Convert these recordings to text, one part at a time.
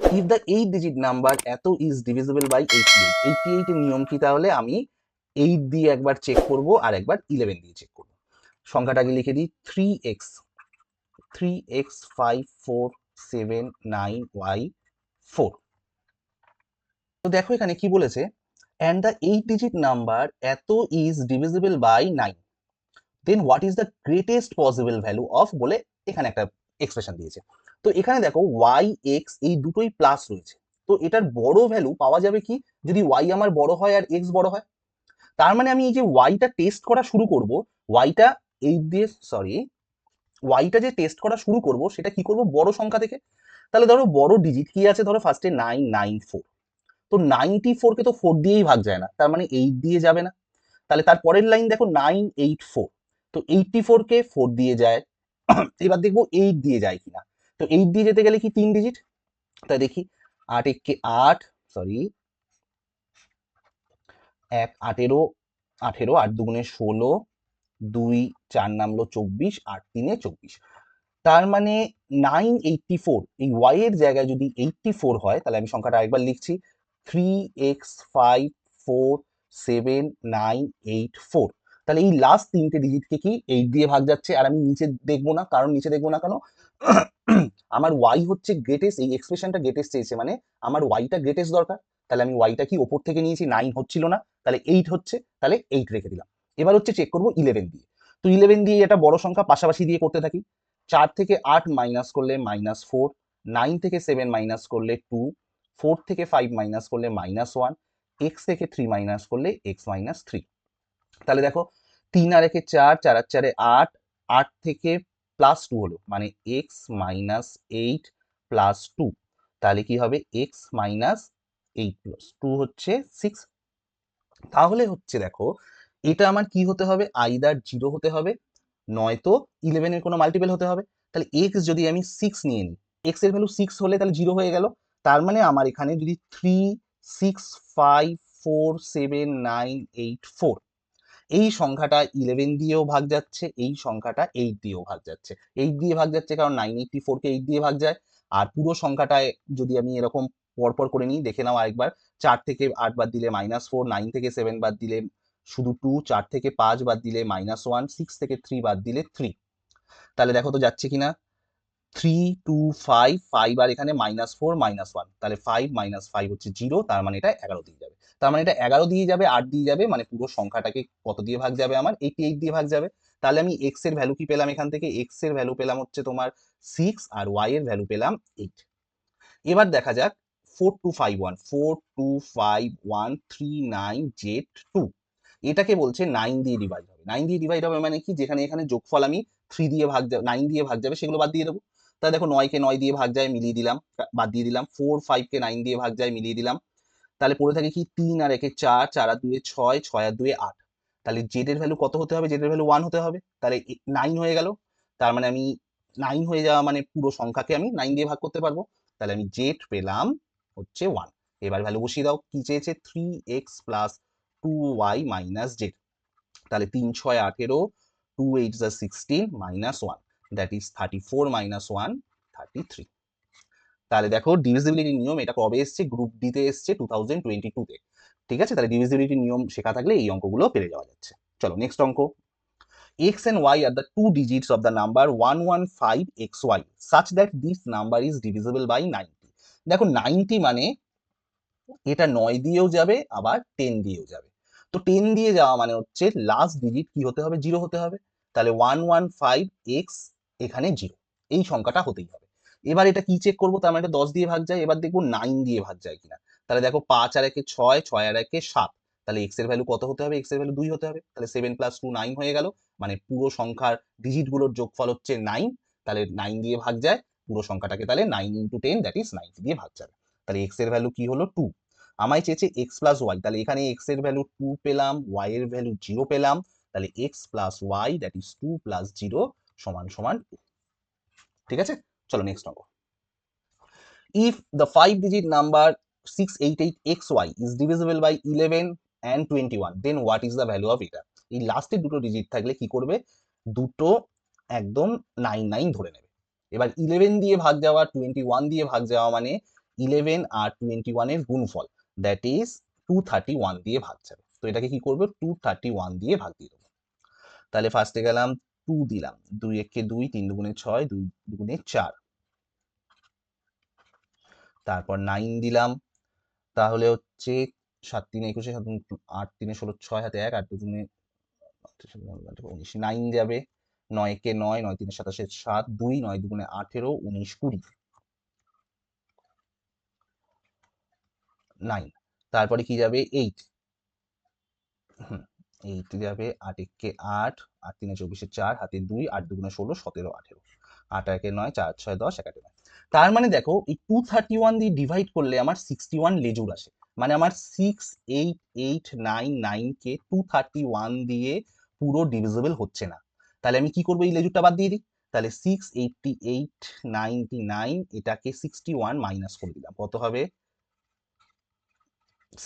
If the 8 digit number এত is divisible by 88, 88 এর নিয়ম কি? তাহলে আমি 8 দিয়ে একবার চেক করব আর একবার 11 দিয়ে চেক করব। সংখ্যাটাকে লিখে দিই 3x 3x547 9y4। তো দেখো এখানে কি বলেছে, and the 8 digit number এত is divisible by 9, then what is the greatest possible value of বলে এখানে একটা এক্সপ্রেশন দিয়েছে। তো এখানে দেখো y x এই দুটোই প্লাস রয়েছে, তো এটার বড় ভ্যালু পাওয়া যাবে কি যদি y আমার বড় হয় আর x বড় হয়। তার মানে আমি এই যে yটা টেস্ট করা শুরু করব, yটা এই দিয়ে yটা যে টেস্ট করা শুরু করব সেটা কি করব, বড় সংখ্যা থেকে। তাহলে ধরো বড় ডিজিট কি আছে, ধরো ফার্স্টে 994, তো 94 কে তো 4 দিয়েই ভাগ যায় না, তার মানে 8 দিয়ে যাবে না। তাহলে তার পরের লাইন দেখো 984, তো 84 কে 4 দিয়ে যায়। এবার দেখবো 8 দিয়ে যায় কিনা, তো 8 দিয়ে যেতে গেলে কি 3 ডিজিট, তাই দেখি 8 একে 8, সরি 1 18, 18 8 দুগুণে 16, 2 4 নামলো 24, 8 3 24। তার মানে 984 এই y এর জায়গায় যদি 84 হয়, তাহলে আমি সংখ্যাটা আরেকবার লিখছি 3x547 984। তাহলে এই লাস্ট তিনটে ডিজিটকে কি 8 দিয়ে ভাগ যাচ্ছে, আর আমি নিচে দেখবো না, কারণ নিচে দেখবো না কেন, আমার y হচ্ছে গ্রেটেস্ট, এই এক্সপ্রেশনটা গ্রেটেস্ট চেয়েছে মানে আমার yটা গ্রেটেস্ট দরকার। তাহলে আমি yটা কি ওপর থেকে নিয়েছি, 9 হচ্ছিল না, তাহলে 8 হচ্ছে, তাহলে 8 রেখে দিলাম। এবার হচ্ছে চেক করবো 11 দিয়ে, তো 11 দিয়ে এটা বড় সংখ্যা পাশাপাশি দিয়ে করতে থাকি। 4 থেকে 8 মাইনাস করলে -4, 9 থেকে 7 মাইনাস করলে 2, 4 থেকে 5 মাইনাস করলে -1, x থেকে 3 মাইনাস করলে x-3। তাহলে দেখো 3 আর 1 4, 4 আর 4 8, 8 থেকে +2 হলো মানে x-8 + 2, তাহলে কি হবে x-8 + 2 হচ্ছে 6। তাহলে হচ্ছে দেখো এটা আমার কি হতে হবে, আইদার 0 হতে হবে, নয়তো 11 এর কোনো মাল্টিপল হতে হবে। তাহলে x যদি আমি 6 নিয়ে নিই, x এর ভ্যালু 6 হলে তাহলে 0 হয়ে গেল। তার মানে আমার এখানে যদি 36547 984, এই সংখ্যাটা 11 দিয়েও ভাগ যাচ্ছে, এই সংখ্যাটা 8 দিয়েও ভাগ যাচ্ছে। 8 দিয়ে ভাগ যাচ্ছে কারণ 984 কে 8 দিয়ে ভাগ যায়। আর পুরো সংখ্যাটায় যদি আমি এরকম পরপর করে নিই, দেখে নাও আরেকবার, 4 থেকে 8 বাদ দিলে -4, 9 থেকে 7 বাদ দিলে শুধু 2, 4 থেকে 5 বাদ দিলে -1, 6 থেকে 3 বাদ দিলে 3। তাহলে দেখো তো যাচ্ছে কিনা, 3 2 5, 5 আর এখানে -4 -1, তাহলে 5 - 5 হচ্ছে 0, তার মানে এটা 11 দিয়ে যাবে। তার মানে এটা 11 দিয়ে যাবে, 8 দিয়ে যাবে, মানে পুরো সংখ্যাটাকে কত দিয়ে ভাগ যাবে, আমার 88 দিয়ে ভাগ যাবে। তাহলে আমি x এর ভ্যালু কি পেলাম, এখান থেকে x এর ভ্যালু পেলাম হচ্ছে তোমার 6 আর y এর ভ্যালু পেলাম 8। এবার দেখা যাক 4251 এটাকে বলছে 9 দিয়ে ডিভাইড হবে। 9 দিয়ে ডিভাইড হবে মানে কি, যেখানে এখানে যোগফল আমি 3 দিয়ে ভাগ 9 দিয়ে ভাগ যাবে সেগুলো বাদ দিয়ে দেবো। তাহলে দেখো 9 কে 9 দিয়ে ভাগ যায়, মিলিয়ে দিলাম, বাদ দিয়ে দিলাম। 4 5 কে 9 দিয়ে ভাগ যায়, মিলিয়ে দিলাম। তাহলে পড়ে থাকে কি 3 আর 1 এ 4, 4 আর 2 এ 6, 6 আর 2 এ 8। তাহলে জেড এর ভ্যালু কত হতে হবে, জেড এর ভ্যালু 1 হতে হবে। তাহলে 9 হয়ে গেল। তার মানে আমি 9 হয়ে যাওয়া মানে পুরো সংখ্যাকে আমি 9 দিয়ে ভাগ করতে পারবো। তাহলে আমি জেড পেলাম হচ্ছে 1। এবার ভ্যালু বসিয়ে দাও, কি চেয়েছে 3x + 2y - z। তাহলে 3 6 18, 2 8 16 -1, দ্যাট ইজ 34 - 1 33। তাহলে দেখো ডিভিজিবিলিটির নিয়ম এটা কবে এসছে, গ্রুপ ডি তে এসছে 2022 তে। ঠিক আছে, তাহলে ডিভিজিবিলিটির নিয়ম শেখা থাকলে এই অঙ্কগুলো পেরে যাওয়া যাচ্ছে। চলো নেক্সট অঙ্ক। x and y are the two digits of the number 115xy such that this number is divisible by 90। দেখো 90 মানে এটা 9 দিয়েও যাবে আবার 10 দিয়েও যাবে। তো 10 দিয়ে যাওয়া মানে হচ্ছে লাস্ট ডিজিট কি হতে হবে, 0 হতে হবে। তাহলে 115x এখানে 0, এই সংখ্যাটা হতেই হবে। এবার এটা কি চেক করবো, তার মানে এটা 10 দিয়ে ভাগ যায়, এবার দেখবো 9 দিয়ে ভাগ যায় কিনা। তাহলে দেখো 5 আর 1 এ 6, 6 আর 1 এ 7, তাহলে x এর ভ্যালু কত হতে হবে, x এর ভ্যালু 2 হতে হবে। তাহলে 7 + 2 9 হয়ে গেল, মানে পুরো সংখ্যার ডিজিট গুলোর যোগফল হচ্ছে 9। তাহলে 9 দিয়ে ভাগ যায় পুরো সংখ্যাটাকে, তাহলে 9 × 10 দ্যাট ইজ 90 দিয়ে ভাগ যাবে। তাহলে x এর ভ্যালু কি হলো 2। আমায় চেয়েছে x + y, তাহলে এখানে x এর ভ্যালু 2 পেলাম, y এর ভ্যালু 0 পেলাম। তাহলে x + y দ্যাট ইজ 2 + 0 = 2। ঠিক আছে, চলো নেক্সট অঙ্ক। If the 5 digit number 688xy is divisible by 11 and 21, then what is the value of এটা। এই লাস্টে দুটো ডিজিট থাকলে কি করবে, দুটো একদম 99 ধরে নেবে। এবার 11 দিয়ে ভাগ যাওয়া, 21 দিয়ে ভাগ যাওয়া মানে 11 আর 21 এর গুণফল, দ্যাট ইজ 231 দিয়ে ভাগ যাবে। তো এটাকে কি করবো, 231 দিয়ে ভাগ দিয়ে দেবো। তাহলে ফার্স্টে গেলাম 2 দিলাম, 2 একে 2, 3 দুগুণে 6, 2 দুগুণে 4, তারপর 9 দিলাম, তাহলে হচ্ছে 7 3 21, 8 3 16, 6 হাতে 1, 8 দুগুণে 19, 9 যাবে, 9 কে 9, 9 3 27, 7, 2, 9 দুগুণে 18, 19 20, 9, তারপরে কি যাবে 8, 8 যাবে, 8 একে 8, 8 3 24, 4 হাতে 2, 8 দুগুণে 16, 17 18, 8 একে 9, 4 6 10, 1 9। তার মানে দেখো এই 231 দিয়ে ডিভাইড করলে আমার 61 লেজুর আসে, মানে আমার 6 8 8 9 9 কে 231 দিয়ে পুরো ডিভিজিবল হচ্ছে না। তাহলে আমি কি করবো, এই লেজুরটা বাদ দিয়ে দিই। তাহলে 688 99 এটাকে 61 মাইনাস করে দিলাম, কত হবে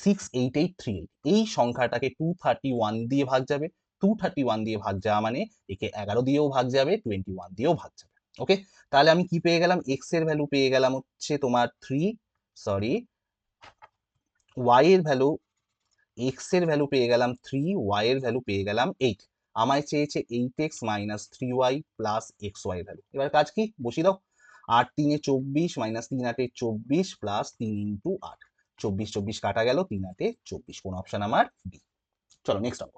68838। এই সংখ্যাটাকে 231 দিয়ে ভাগ যাবে, 231 দিয়ে ভাগ যাওয়া মানে একে 11 দিয়েও ভাগ যাবে, 21 দিয়েও ভাগ যাবে। ওকে, তাহলে আমি কি পেয়ে গেলাম, x এর ভ্যালু পেয়ে গেলাম হচ্ছে তোমার 3, সরি y এর ভ্যালু, x এর ভ্যালু পেয়ে গেলাম 3, y এর ভ্যালু পেয়ে গেলাম 8। আমায় চেয়েছে 8x minus 3y plus xy এর ভ্যালু। এবার কাজ কি, বসিয়ে দাও, 8 3 24 মাইনাস 3 8 24 প্লাস 3 ইন্টু 8, 24 24 কাটা গেল, 3 8 24, কোন অপশন আমার বি। চলো নেক্সট অঙ্ক।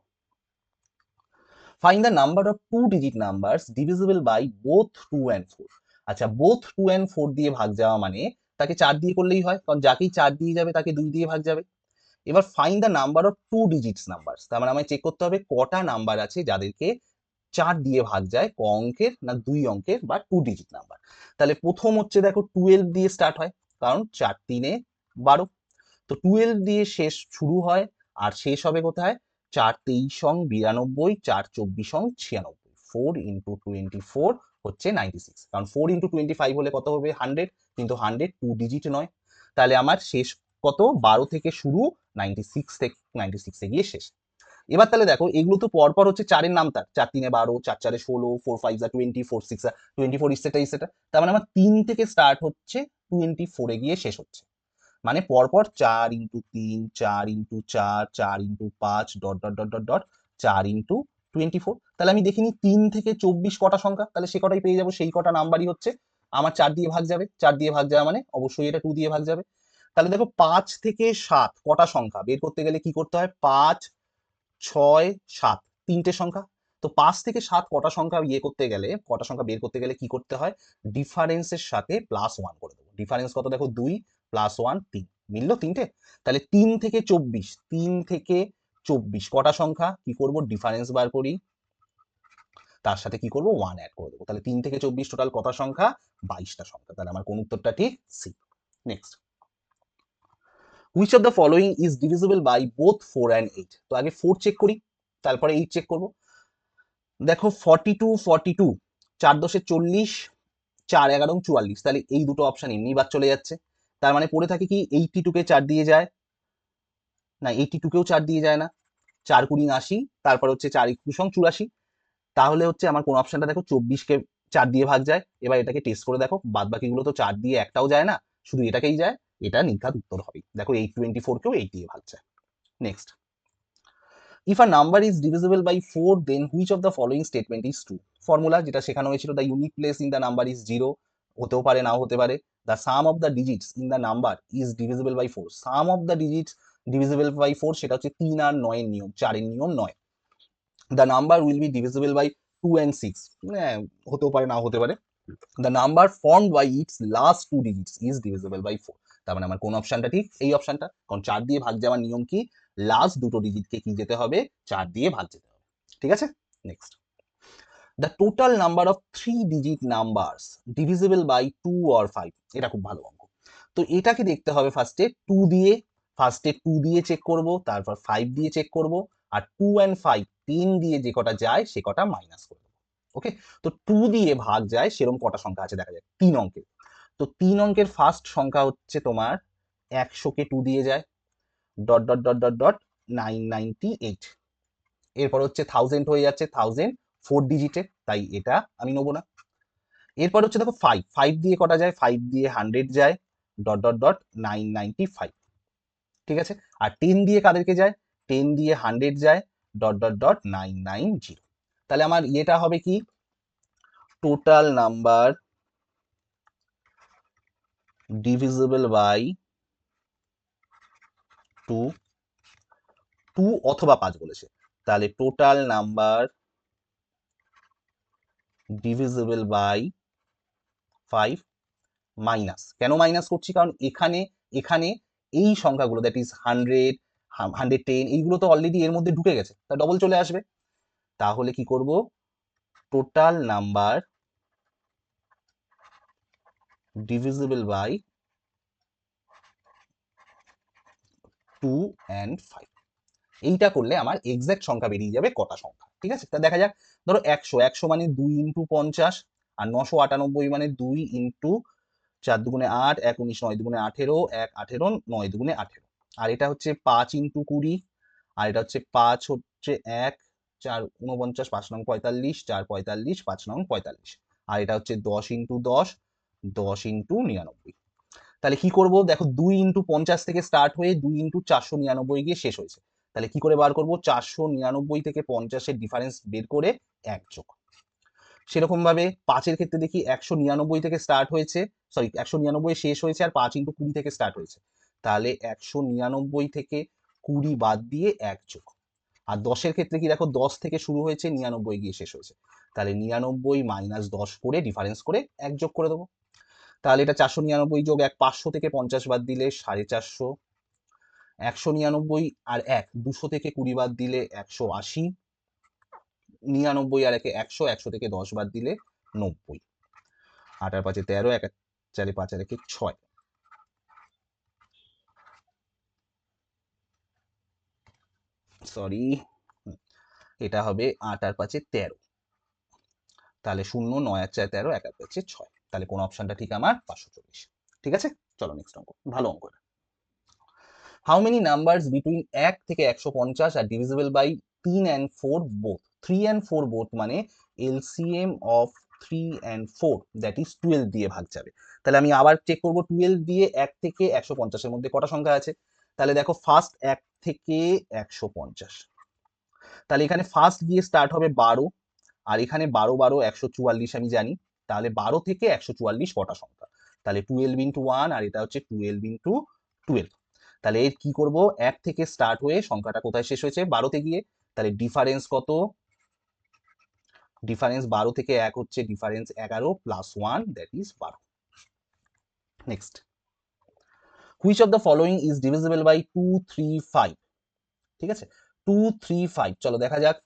Find the number of 2 digit numbers divisible by both 2 and 4। আচ্ছা, বোথ 2 and 4 দিয়ে ভাগ যাওয়া মানে তাকে 4 দিয়ে করলেই হয়, কারণ যাকেই 4 দিয়ে যাবে তাকে 2 দিয়ে ভাগ যাবে। এবার find the number of 2 digits numbers, তার মানে আমায় চেক করতে হবে কটা নাম্বার আছে যাদেরকে 4 দিয়ে ভাগ যায়, ক অঙ্কের না 2 অঙ্কের বা 2 ডিজিট নাম্বার। তাহলে প্রথম হচ্ছে দেখো 12 দিয়ে স্টার্ট হয়, কারণ 4 3 12, তো 12 দিয়ে শেষ শুরু হয় আর শেষ হবে কোথায়, 4 23 92, 4 24 96, 4 ইন্টু 24 হচ্ছে 96, কারণ 4 ইন্টু 25 হলে কত হবে 100, কিন্তু 100 2 ডিজিট নয়। তাহলে আমার শেষ কত, 12 থেকে শুরু, 96 থেকে 96 এ গিয়ে শেষ। এবার তাহলে দেখো এগুলো তো পরপর হচ্ছে 4 এর নাম, তার 4 3 12, 4 4 16, 4 5 20, 4 6 24, ইসেটা। তার মানে আমার 3 থেকে স্টার্ট হচ্ছে 24 এ গিয়ে শেষ হচ্ছে, মানে পরপর 4 into 3, 4 into 4, 4 into 5, dot dot dot dot dot 4 into 24। তাহলে আমি দেখিনি 3 থেকে 24 কটা সংখ্যা, তাহলে সে কটাই পেয়ে যাবো, সেই কটা নাম্বারই হচ্ছে আমার 4 দিয়ে ভাগ যাবে। 4 দিয়ে ভাগ যাওয়া মানে অবশ্যই এটা 2 দিয়ে ভাগ যাবে। তাহলে দেখো 5 থেকে 7 কটা সংখ্যা বের করতে গেলে কি করতে হয়, 5 6 7 তিনটে সংখ্যা। তো 5 থেকে 7 কটা সংখ্যা করতে গেলে, কটা সংখ্যা বের করতে গেলে কি করতে হয়, ডিফারেন্সের সাথে +1 করে দেবো। ডিফারেন্স কত দেখো, 2 + 1 3, মিললো তিনটে। তাহলে 3 থেকে 24, 3 থেকে 24 কটা সংখ্যা, কি করব ডিফারেন্স বার করি, তার সাথে কি করব 1 অ্যাড করে দেবো। তাহলে 3 থেকে 24 টোটাল কটা সংখ্যা, 22টা সংখ্যা। তাহলে আমার কোন উত্তরটা ঠিক, C. Next, which of the following is divisible by both 4 and 8। তো আগে 4 চেক করি, তারপরে 8 চেক করব। দেখো 42 42, 4 10 40, 4 11 44, তাহলে এই দুটো অপশন এমনি বাদ চলে যাচ্ছে। তার মানে পড়ে থাকে কি, 82 কে 4 দিয়ে যায় না, 82 কেও 4 দিয়ে যায় না, 4 20 80, তারপর হচ্ছে 4 21 84, তাহলে হচ্ছে আমার কোন অপশনটা দেখো 24 কে 4 দিয়ে ভাগ যায়। এবার এটাকে টেস্ট করে দেখো, বাদ বাকিগুলো তো 4 দিয়ে একটাও যায় না, শুধু এটাকেই যায়, এটা নির্ঘাত উত্তর হবে। দেখো 824 কেও 8 দিয়ে ভাগ যায়। Next, if a number is divisible by 4 then which of the following statement is true। Formula যেটা শেখানো হয়েছিল, the unique place in the number is 0, হতেও পারে নাও হতে পারে। the sum of the digits in the number is divisible by 4, sum of the digits divisible by 4 সেটা হচ্ছে 3 আর 9 এর নিয়ম, 4 এর নিয়ম নয়। the number will be divisible by 2 and 6, হতেও পারে নাও হতে পারে। the number formed by its last 2 digits is divisible by 4। তার মানে আমার কোন অপশনটা ঠিক, এই অপশনটা, কারণ 4 দিয়ে ভাগ যাওয়ার নিয়ম কি, লাস্ট দুটো ডিজিটকে কি যেতে হবে, 4 দিয়ে ভাগ যেতে হবে। ঠিক আছে, next, the total number of 3 digit numbers divisible by 2 or 5। এটা খুব ভালো অঙ্ক। তো এটাকে দেখতে হবে ফার্স্টে 2 দিয়ে, ফার্স্টে 2 দিয়ে চেক করব, তারপর 5 দিয়ে চেক করব, আর 2 and 5 10 দিয়ে যে কটা যায় সে কটা মাইনাস করব। ওকে, তো 2 দিয়ে ভাগ যায় সেরকম কটা সংখ্যা আছে দেখা যায়, 3 অঙ্কের। তো 3 অঙ্কের ফার্স্ট সংখ্যা হচ্ছে তোমার 100 কে 2 দিয়ে যায়, dot dot dot dot dot 998। এরপর হচ্ছে 1000 হয়ে যাচ্ছে, 1000 4 ডিজিটে, তাই এটা আমি নেবো না। এরপর হচ্ছে দেখো 5 দিয়ে কটা যায়, 5 দিয়ে 100 যায়, ডট ডট ডট 995, ঠিক আছে। আর 10 দিয়ে কাদেরকে যায়, 10 দিয়ে 100 যায়, ডট ডট ডট 990। তাহলে আমার ইয়েটা হবে কি, টোটাল নাম্বার ডিভিজিবল বাই 2, 2 অথবা 5 বলেছে, তাহলে total number divisible by 5 minus, কেন মাইনাস করছি, কারণ এখানে এখানে এই সংখ্যাগুলো দ্যাট ইজ 100, 110 এইগুলো তো অলরেডি এর মধ্যে ঢুকে গেছে, তা ডবল চলে আসবে। তাহলে কি করব, total number divisible by 2 and 5, এইটা করলে আমার এক্সাক্ট সংখ্যা বেরিয়ে যাবে কটা সংখ্যা, ঠিক আছে। তা দেখা যাক, ধরো 100, 100 মানে 2 ইন্টু 50, আর 998 মানে 2 ইন্টু 4 দুগুণে 8, 1 19, 9 দুগুণে 18, 1 18, 9 দুগুণে 18, আর এটা হচ্ছে 5 ইন্টু 20, আর এটা হচ্ছে 5 হচ্ছে 1, 4 49, 5 নং 45, 4 45, 5 নং 45, আর এটা হচ্ছে 10 ইন্টু 10, 10 ইন্টু 99। তাহলে কি করব, দেখো 2 ইন্টু 50 থেকে স্টার্ট হয়ে 2 ইন্টু 499 গিয়ে শেষ হয়েছে। তাহলে কি করে বার করব, 499 থেকে 50 এর ডিফারেন্স বের করে 1 যোগ। সেরকম ভাবে 5 এর ক্ষেত্রে দেখি 199 থেকে স্টার্ট হয়েছে, সরি 199 শেষ হয়েছে, আর 5 ইন্টু 20 থেকে স্টার্ট হয়েছে, তাহলে 199 থেকে 20 বাদ দিয়ে 1 যোগ। আর 10 এর ক্ষেত্রে কি দেখো, 10 থেকে শুরু হয়েছে, 99 গিয়ে শেষ হয়েছে, তাহলে 99 মাইনাস 10 করে ডিফারেন্স করে 1 যোগ করে দেবো। তাহলে এটা 499 যোগ 1, 500 থেকে 50 বাদ দিলে 450, 199 আর 1, 200 থেকে 20 বাদ দিলে 180, 99 আর 1 100, 100 থেকে 10 বাদ দিলে 90, 8 আর 5 13, 1 আর 4 5 আর 1 6, সরি এটা হবে 8 আর 5 13, তাহলে 0, 9 আর 4 13, 1 আর 5 6, তাহলে কোন অপশনটা ঠিক আমার, 540, ঠিক আছে। চলো নেক্সট অঙ্ক, ভালো অঙ্ক। হাউ মেনি নাম্বারস বিটুইন 1 থেকে 150 are divisible by 3 and 4 both, 3 and 4 both মানে LCM of 3 and 4 that is 12 দিয়ে ভাগ যাবে। তাহলে আমি আবার চেক করব 12 দিয়ে 1 থেকে 150 এর মধ্যে কটা সংখ্যা আছে। তাহলে দেখো ফার্স্ট 1 থেকে 150, তাহলে এখানে ফার্স্ট গিয়ে স্টার্ট হবে 12, আর এখানে 12 12 144 আমি জানি, তাহলে 12 থেকে 144 কটা সংখ্যা, তাহলে 12 ইন্টু 1, আর এটা হচ্ছে 12 ইন্টু 12। তাহলে এর কি করব, 1 থেকে স্টার্ট হয়ে সংখ্যাটা কোথায় শেষ হয়েছে, 12তে গিয়ে, তাহলে ডিফারেন্স কত, ডিফারেন্স 12 থেকে 1 হচ্ছে difference 11 plus 1 that is 12। Next, which of the following is divisible by 2 3 5, ঠিক আছে 2 3 5, চলো দেখা যাক।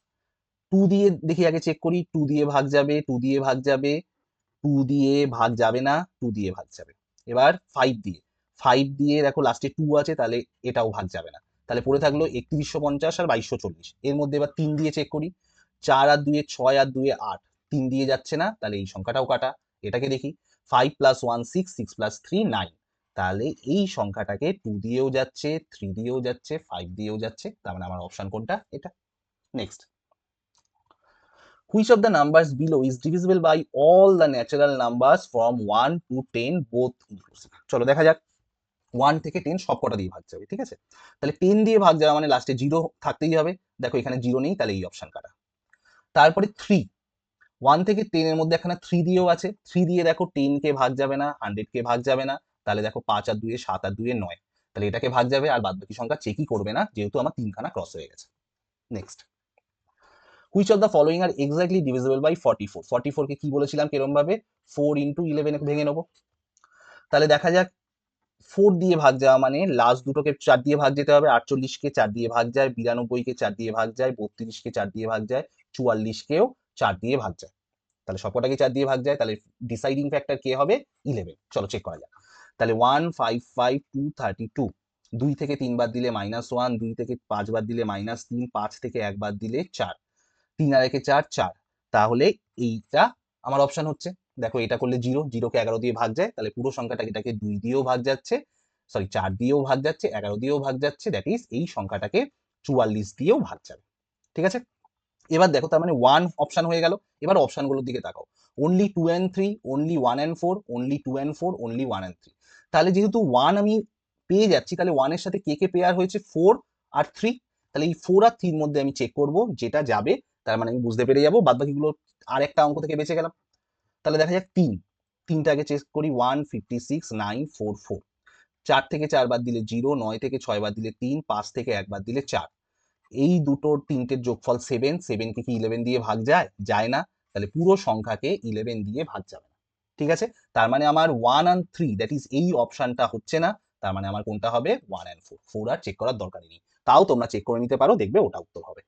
2 দিয়ে দেখি আগে চেক করি, 2 দিয়ে ভাগ যাবে, 2 দিয়ে ভাগ যাবে, 2 দিয়ে ভাগ যাবে না, 2 দিয়ে ভাগ যাবে। এবার 5 দিয়ে, 5 দিয়ে দেখো লাস্টে 2 আছে, তাহলে এটাও ভাগ যাবে না, তাহলে পড়ে থাকলো 3150 আর 2240। এর মধ্যে এবার 3 দিয়ে চেক করি, 4 আর 2 6 আর 2 8, 3 দিয়ে যাচ্ছে না, তাহলে এই সংখ্যাটাও কাটা। এটাকে দেখি, 5 প্লাস 1 6, 6 প্লাস 3 9, তাহলে এই সংখ্যাটাকে 2 দিয়েও যাচ্ছে, 3 দিয়েও যাচ্ছে, 5 দিয়েও যাচ্ছে, তার মানে আমার অপশন কোনটা, এটা। Next, which of the numbers below is divisible by all the natural numbers from 1 to 10 both inclusive, চলো দেখা যাক। 1 থেকে 10 সব কটা দিয়ে ভাগ যাবে, ঠিক আছে। তাহলে 10 দিয়ে ভাগ যাওয়া মানে লাস্টে 0 থাকতেই হবে, দেখো এখানে 0 নেই, তাহলে এই অপশন কাটা। তারপরে 3, 1 থেকে 10 এর মধ্যে এখানে 3 দিয়েও আছে, 3 দিয়ে দেখো 10 কে ভাগ যাবে না, 100 কে ভাগ যাবে না, তাহলে দেখো 5 আর 2 7 আর 2 9, তাহলে এটাকে ভাগ যাবে, আর বাদ বাকি সংখ্যা চেকই করবে না, যেহেতু আমার 3 খানা ক্রস হয়ে গেছে। Next, which of the following are exactly divisible by 44, 44 কে কি বলেছিলাম কিরকম ভাবে, 4 ইন্টু 11 ভেঙে নেবো। তাহলে দেখা যাক, 4 দিয়ে ভাগ যাওয়া মানে লাস্ট দুটোকে 4 দিয়ে ভাগ যেতে হবে, 48 কে 4 দিয়ে ভাগ যায়, 92 কে 4 দিয়ে ভাগ যায়, 32 কে 4 দিয়ে ভাগ যায়, 44 কেও 4 দিয়ে ভাগ যায়, তাহলে সবকটাকে 4 দিয়ে ভাগ যায়, তাহলে ডিসাইডিং ফ্যাক্টর কে হবে, 11। চলো চেক করা যাক। তাহলে 1 5 5 2 32, 2 থেকে 3 বাদ দিলে -1, 2 থেকে 5 বাদ দিলে -3, 5 থেকে 1 বাদ দিলে 4, 3 আর 1 4 4, তাহলে এইটা আমার অপশন হচ্ছে। দেখো এটা করলে 0, 0 কে 11 দিয়ে ভাগ যায়, তাহলে পুরো সংখ্যাটাকে এটাকে 2 দিয়েও ভাগ যাচ্ছে, সরি 4 দিয়েও ভাগ যাচ্ছে, 11 দিয়েও ভাগ যাচ্ছে, দ্যাট ইজ এই সংখ্যাটাকে 44 দিয়েও ভাগ যাবে, ঠিক আছে। এবার দেখো তার মানে 1 অপশন হয়ে গেল। এবার অপশনগুলোর দিকে তাকাও, only 2 and 3, only 1 and 4, only 2 and 4, only 1 and 3, তাহলে যেহেতু 1 আমি পেয়ে যাচ্ছি, তাহলে 1 এর সাথে কে কে পেয়ার হয়েছে 4 আর 3, তাহলে এই 4 আর 3 মধ্যে আমি চেক করব, যেটা যাবে তার মানে আমি বুঝতে পেরে যাবো, বাদ বাকিগুলো আর একটা অঙ্ক থেকে বেঁচে গেলাম। তাহলে দেখা যাক 3টা আগে চেক করি, 1 56 9 4 4, 4 থেকে 4 বাদ দিলে 0, 9 থেকে 6 বাদ দিলে 3, 5 থেকে 1 বাদ দিলে 4, এই দুটোর তিনটের যোগফল 7, 7 কে কি 11 দিয়ে ভাগ যায়? যায় না, তাহলে পুরো সংখ্যাকে 11 দিয়ে ভাগ যাবে না। ঠিক আছে, তার মানে আমার 1 আর 3 দ্যাট ইজ এই অপশনটা হচ্ছে না, তার মানে আমার কোনটা হবে 1 and 4, 4 আর চেক করার দরকারই নেই, তাও তোমরা চেক করে নিতে পারো, দেখবে ওটা উত্তর হবে।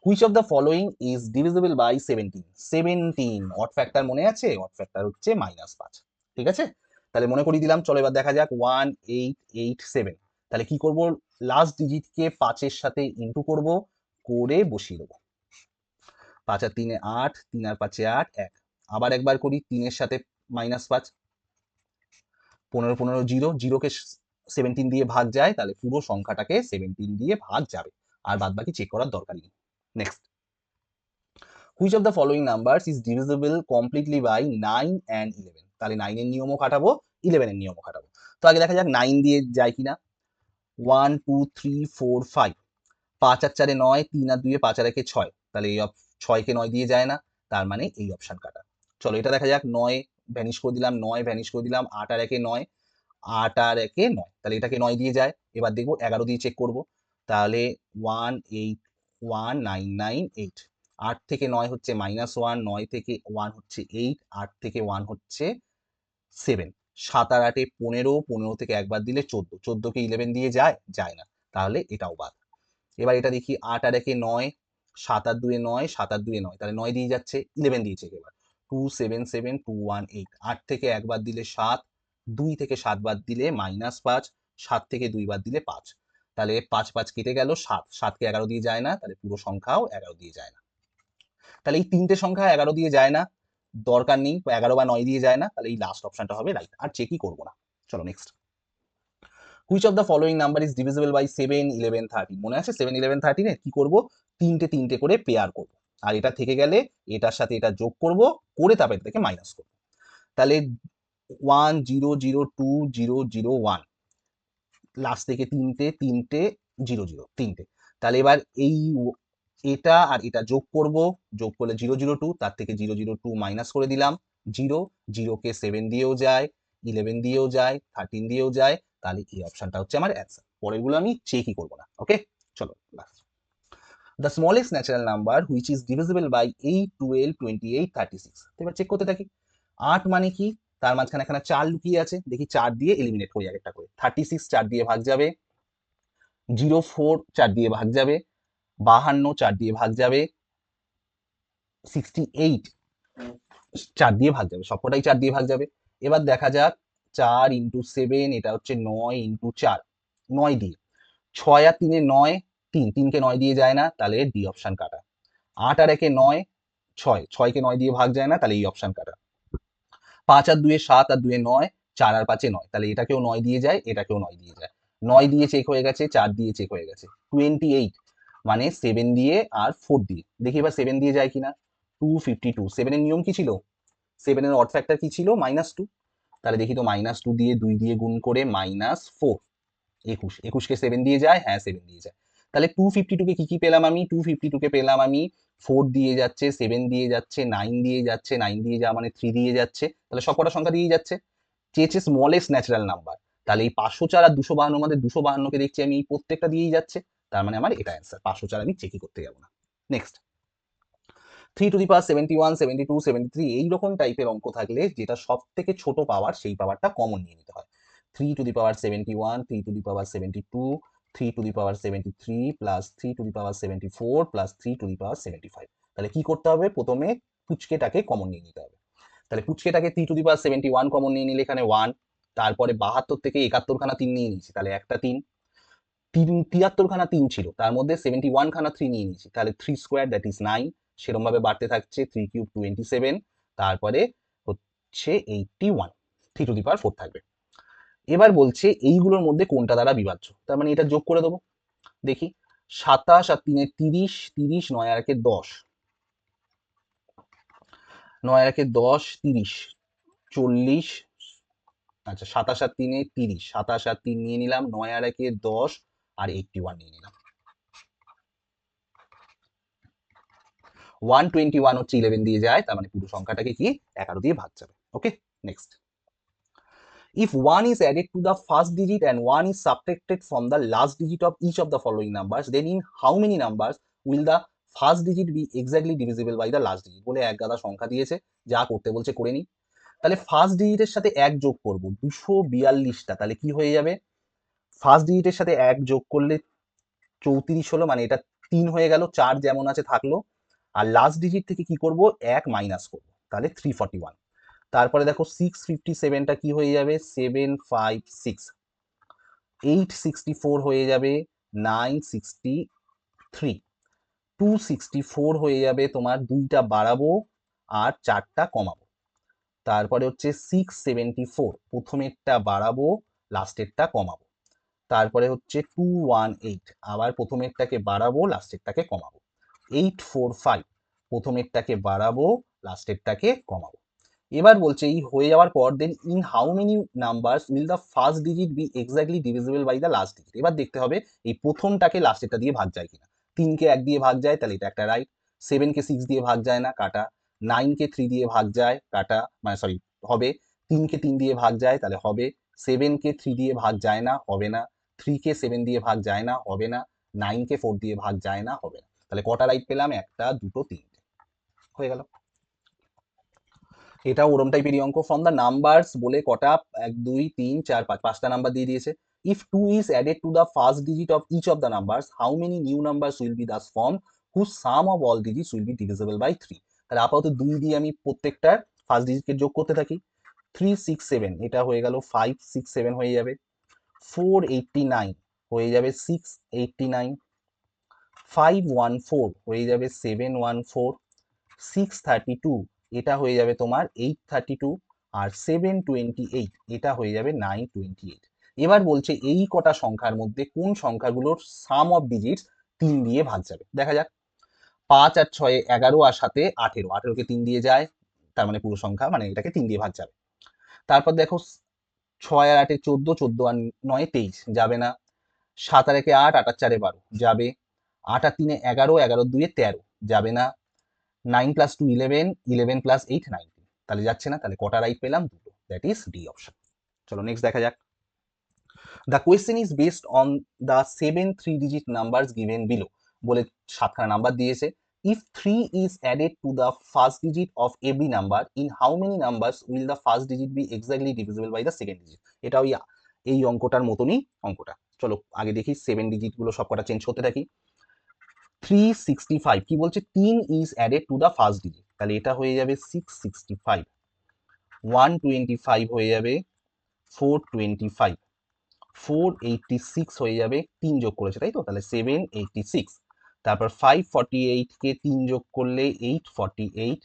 Which of the following is divisible by 17? 17 odd factor মনে আছে? অড ফ্যাক্টর হচ্ছে -5। ঠিক আছে, তাহলে মনে করিয়ে দিলাম, চলো এবার দেখা যাক 1 8 8 7, তাহলে কি করব, লাস্ট ডিজিটকে 5 এর সাথে ইনটু করব, করে বসিয়ে দেবো। 5 আর 3 8, 3 আর 5 8, 1, আবার একবার করি 3 এর সাথে -5, 15 15 0, 0 কে 17 দিয়ে ভাগ যায়, তাহলে পুরো সংখ্যাটাকে 17 দিয়ে ভাগ যাবে, আর বাদ বাকি চেক করার দরকারই নেই। Next, which of the following numbers is divisible completely by 9 and 11? তাহলে 9 এর নিয়মও খাটাবো, 11 এর নিয়মও খাটাবো। তো আগে দেখা যাক 9 দিয়ে যায় কিনা। 1 2 3 4 5, 5 আর 4 9, 3 আর 2 5 আর 1 6, তাহলে এই 6 কে 9 দিয়ে যায় না, তার মানে এই অপশন কাটা। চলো এটা দেখা যাক, 9 ভ্যানিশ করে দিলাম, 9 ভ্যানিশ করে দিলাম, 8 আর 1 9, 8 আর 1 9, তাহলে এটাকে 9 দিয়ে যায়। এবার দেখবো 11 দিয়ে চেক করব, তাহলে 1 8 1 9 9 8, 8 থেকে 9 হচ্ছে -1, 9 থেকে 1 হচ্ছে 8, 8 থেকে 1 হচ্ছে 7, 7 আর 8 15, 15 থেকে একবার দিলে 14, 14 কে 11 দিয়ে যায়? যায় না, তাহলে এটাও বাদ। এবার এটা দেখি, 8 আর 1 9, 7 আর 2 9, 7 আর 2 9, তাহলে 9 দিয়ে যাচ্ছে, 11 দিয়েছে এবার 2 7 7 2 1 8, 8 থেকে একবার দিলে 7, 2 থেকে 7 বাদ দিলে -5, 7 থেকে 2 বাদ দিলে 5, তাহলে 5 5 কেটে গেল, 7, 7 কে 11 দিয়ে যায় না, তাহলে পুরো সংখ্যাও 11 দিয়ে যায় না। তাহলে এই তিনটে সংখ্যা 11 দিয়ে যায় না, দরকার নেই, 11 বা 9 দিয়ে যায় না, তাহলে এই লাস্ট অপশনটা হবে রাইট, আর চেকই করবো না। চলো next, which of the following number is divisible by 7 11 13? মনে আছে 7 11 13 এর কি করব, তিনটে তিনটে করে পেয়ার করব, আর এটা থেকে গেলে এটার সাথে এটা যোগ করব, করে তারপর থেকে মাইনাস করব। তাহলে 1 0 0 2 0 0 1, লাস্ট থেকে তিনটে তিনটে 0 0 তিনটে, তাহলে এবার এই এটা আর এটা যোগ করব, যোগ করলে 0 0 2, তার থেকে 0 0 2 মাইনাস করে দিলাম, 0 0 কে 7 দিয়েও যায়, 11 দিয়েও যায়, 13 দিয়েও যায়, তাহলে এই অপশনটা হচ্ছে আমার অ্যান্সার। পরেরগুলো আমি চেকই করব না। ওকে, চলো last, the smallest natural number which is divisible by 8 12 28 36। তো এবার চেক করতে থাকি, 8 মানে কি, তার মাঝখানে এখানে 4 লুকিয়ে আছে, দেখি 4 দিয়ে এলিমিনেট করি একটা করে, 36 4 দিয়ে ভাগ যাবে, 04 4 দিয়ে ভাগ যাবে, 52 4 দিয়ে ভাগ যাবে, 68 4 দিয়ে ভাগ যাবে, সবকটাই 4 দিয়ে ভাগ যাবে। এবার দেখা যাক 4 ইন্টু 7, এটা হচ্ছে 9 ইন্টু 4, 9 দিয়ে, 6 আর 3 9, 3 কে 9 দিয়ে যায় না, তাহলে ডি অপশন কাটা। 8 আর 1 9, 6, 6 কে 9 দিয়ে ভাগ যায় না, তাহলে এই অপশন কাটা। 5 আর 2 7 আর 2 9, 4 আর 5 9, তাহলে এটাকেও 9 দিয়ে যায়, এটাকেও 9 দিয়ে যায়, 9 দিয়ে চেক হয়ে গেছে, 4 দিয়ে চেক হয়ে গেছে, 28 মানে 7 দিয়ে আর 4 দিয়ে, দেখি এবার 7 দিয়ে যায় কিনা, 252, 7 এর নিয়ম কি ছিল, 7 এর অড ফ্যাক্টর কি ছিল, -2, তাহলে দেখি তো, -2 দিয়ে 2 দিয়ে গুণ করে -4, 21, 21 কে 7 দিয়ে যায়, হ্যাঁ 7 দিয়ে যায়, তাহলে 252 কে কি পেলাম আমি, 252 কে পেলাম আমি 4 দিয়ে যাচ্ছে, 7 দিয়ে যাচ্ছে, 9 দিয়ে যাচ্ছে, 9 দিয়ে যাওয়া মানে 3 দিয়ে যাচ্ছে, তাহলে সবকটা সংখ্যা দিয়ে যাচ্ছে, চেয়েছে স্মলেস্ট ন্যাচারাল নাম্বার, তাহলে এই 504 আর 252 মধ্যে 252 কে দেখছি আমি প্রত্যেকটা দিয়েই যাচ্ছে, তার মানে আমার এটা অ্যান্সার, 504 আমি চেকই করতে যাব না। নেক্সট, 3 টু দি পাওয়ার 71 72 73 এইরকম টাইপের অঙ্ক থাকলে যেটা সব থেকে ছোট পাওয়ার, সেই পাওয়ারটা কমন নিয়ে নিতে হয়। 3 to the power 71, 3 to the power 72, 3 to the power 73 plus 3 to the power 74 plus 3 to the power 75, তাহলে কি করতে হবে, প্রথমে পুচকেটাকে কমন নিয়ে নিতে হবে। তাহলে পুচকেটাকে 3 টু দি পাওয়ার 71 কমন নিয়ে নিলে এখানে 1, তারপরে 72 থেকে 71 খানা 3 নিয়ে নিয়েছি, তাহলে একটা 3, 73 খানা 3 ছিল, তার মধ্যে 71 খানা 3 নিয়ে নিয়েছি, তাহলে 3 স্কোয়ার দ্যাট ইজ 9, সেরকম ভাবে বাড়তে থাকছে, 3 কিউব 27, তারপরে হচ্ছে 81, 3 টু দি পাওয়ার 4 থাকবে। এবার বলছে এইগুলোর মধ্যে কোনটা দ্বারা বিভাজ্য, তার মানে এটা যোগ করে দেবো, দেখি 27 আর 3 30, 30 9 আর 1 10, 9 আর 1 10, 30, 40, আচ্ছা 27 আর 3 30, 27 আর 3 নিয়ে নিলাম, 9 আর 1 10 আর 81 নিয়ে নিলাম। 121 হচ্ছে 11 দিয়ে যায়, তার মানে পুরো সংখ্যাটাকে কি 11 দিয়ে ভাগ যাবে। ওকে, next. If 1 is added to the first digit and 1 is subtracted from the last digit of each of the following numbers, then in how many numbers will the first digit be exactly divisible by the last digit? বলে এক গাদা সংখ্যা দিয়েছে, যা করতে বলছে করে নি। তাহলে ফার্স্ট ডিজিটের সাথে এক যোগ করব 242টা, তাহলে কি হয়ে যাবে, ফার্স্ট ডিজিটের সাথে এক যোগ করলে 34 হলো, মানে এটা 3 হয়ে গেল, 4 যেমন আছে থাকলো, আর লাস্ট ডিজিট থেকে কি করব, এক মাইনাস করব, তাহলে 341। তারপরে দেখো 657টা কি হয়ে যাবে, 756, 864 হয়ে যাবে 963, 264 হয়ে যাবে তোমার, দুইটা বাড়াবো আর চারটা কমাবো। তারপরে হচ্ছে 674, প্রথমেরটা বাড়াবো লাস্টেরটা কমাবো। তারপরে হচ্ছে 218, আবার প্রথমেরটাকে বাড়াবো লাস্টেরটাকে কমাবো। 845, প্রথমেরটাকে বাড়াবো লাস্টেরটাকে কমাবো। এবার বলছে এই হয়ে যাওয়ার পর then in how many numbers will the first digit be exactly divisible by the last digit. এবার দেখতে হবে এই প্রথমটাকে লাস্টেরটা দিয়ে ভাগ যায় কিনা। 3কে 1 দিয়ে ভাগ যায়, তাহলে এটা একটা রাইট। 7কে 6 দিয়ে ভাগ যায় না, কাটা। 9কে 3 দিয়ে ভাগ যায়, কাটা, মানে সরি হবে। 3কে 3 দিয়ে ভাগ যায়, তাহলে হবে। 7কে 3 দিয়ে ভাগ যায় না, হবে না। 3কে 7 দিয়ে ভাগ যায় না, হবে না। 9কে 4 দিয়ে ভাগ যায় না, হবে না। তাহলে কটা রাইট পেলাম, একটা, দুটো, তিনটে, হয়ে গেল। এটা ওরম টাইপেরই অঙ্ক। ফ্রম দ্য নাম্বারস বলে কটা, 1 2 3 4 5, পাঁচটা নাম্বার দিয়ে দিয়েছে। If 2 is added to the first digit of each of the numbers, how many new numbers will be thus formed whose sum of all digits will be divisible by 3? তাহলে আপাতত 2 দিয়ে আমি প্রত্যেকটার ফার্স্ট ডিজিটকে যোগ করতে থাকি। 3 6 7, এটা হয়ে গেল 5 6 7 হয়ে যাবে। 489 হয়ে যাবে 689। 514 হয়ে যাবে 714। 632 এটা হয়ে যাবে তোমার 832, আর 728 এটা হয়ে যাবে 928। এবার বলছে এই কটা সংখ্যার মধ্যে কোন সংখ্যাগুলোর সাম অফ ডিজিটস 3 দিয়ে ভাগ যাবে। দেখা যাক। 5 আর 6 11, আর 7 18, 18কে 3 দিয়ে যায়, তার মানে পুরো সংখ্যা, মানে এটাকে 3 দিয়ে ভাগ যাবে। তারপর দেখো 6 আর 8 14, 14 আর 9 23 যাবে না। 7 আর 1 8, 8 আর 4 12 যাবে। 8 আর 3 11, 11 2 13 যাবে না। 9 প্লাস 2 11, 11 প্লাস 8 19, তাহলে যাচ্ছে না। তাহলে কটা রাইট পেলাম, দুটো, দ্যাট ইজ ডি অপশন। চলো নেক্সট দেখা যাক। The question is based on the 7 3-digit numbers given below. বলে 7খানা নাম্বার দিয়েছে। If 3 is added to the first digit of every number, in how many numbers will the first digit be exactly divisible by the second digit? এটা ওই এই অঙ্কটার মতনই অঙ্কটা। চলো আগে দেখি 7 ডিজিট গুলো সবকটা চেঞ্জ করতে থাকি। 365 কি বলছে, 3 is added to the first digit, তাহলে এটা হয়ে যাবে 665। 125 হয়ে যাবে 425। 486 হয়ে যাবে, 3 যোগ করেছে তাই তো, তাহলে 786। তারপর 548 কে 3 যোগ করলে 848।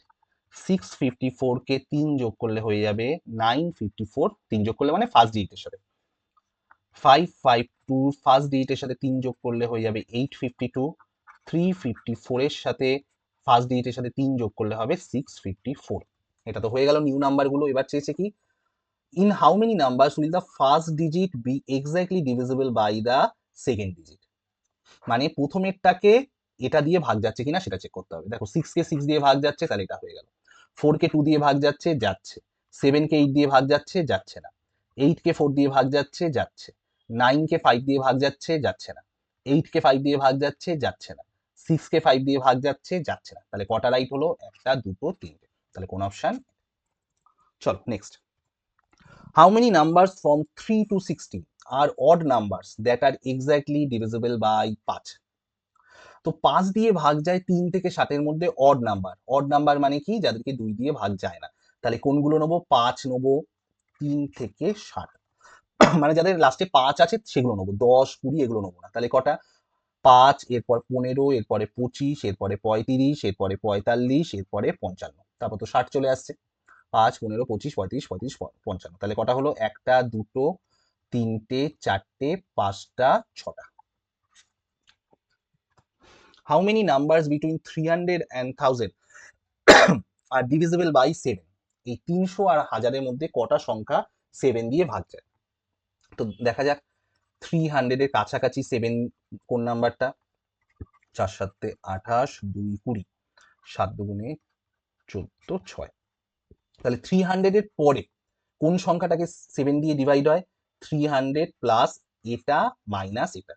654 কে 3 যোগ করলে হয়ে যাবে 954, 3 যোগ করলে মানে ফার্স্ট ডিজিটের সাথে। 552 ফার্স্ট ডিজিটের সাথে 3 যোগ করলে হয়ে যাবে 852। 354 এর সাথে ফার্স্ট ডিজিটের সাথে 3 যোগ করলে হবে 654। এটা তো হয়ে গেল নিউ নাম্বারগুলো। এবার চেয়েছে কি, in how many numbers will the first digit be exactly divisible by the second digit. মানে প্রথমেরটাকে এটা দিয়ে ভাগ যাচ্ছে কিনা সেটা চেক করতে হবে। দেখো 6 কে 6 দিয়ে ভাগ যাচ্ছে, তাহলে এটা হয়ে গেল। 4 কে 2 দিয়ে ভাগ যাচ্ছে, যাচ্ছে। 7 কে 8 দিয়ে ভাগ যাচ্ছে, যাচ্ছে না। 8 কে 4 দিয়ে ভাগ যাচ্ছে, যাচ্ছে। 9 কে 5 দিয়ে ভাগ যাচ্ছে, যাচ্ছে না। 8 কে 5 দিয়ে ভাগ যাচ্ছে, যাচ্ছে না। 6 কে 5 দিয়ে ভাগ যাচ্ছে, যাচ্ছে না। তাহলে কটা রাইট হলো, একটা, দুটো, তিনটে, তাহলে কোন অপশন। চলো next. How many numbers from 3 to 60 are odd numbers that are exactly divisible by 5? তো 5 দিয়ে ভাগ যায় 3 থেকে 7-এর মধ্যে অড নাম্বার। অড নাম্বার মানে কি, যাদেরকে 2 দিয়ে ভাগ যায় না। তাহলে কোনগুলো নেবো, 5 নেবো, 3 থেকে 7, মানে যাদের লাস্টে 5 আছে সেগুলো নেবো, 10 20 এগুলো নেবো না। তাহলে কটা, 5, এরপর 15, এরপরে 25, এরপরে 35, এরপরে 45, এরপরে 55, তারপর তো 60 চলে আসছে। 5 15 25 35 35 55, তাহলে কটা হলো, একটা, দুটো, তিনটে, চারটে, পাঁচটা, ছটা। How many numbers between 300 and 1000 are divisible by 7? এই 300 আর 1000-এর মধ্যে কটা সংখ্যা 7 দিয়ে ভাগ যায়। তো দেখা যাক 300 এর কাছাকাছি 7 কোন নাম্বারটা, 4 7 28, 2 20, 7 দুগুণে 14, 6। তাহলে 300 এর পরে কোন সংখ্যাটাকে 7 দিয়ে ডিভাইড হয়? 300 প্লাস এটা মাইনাস এটা।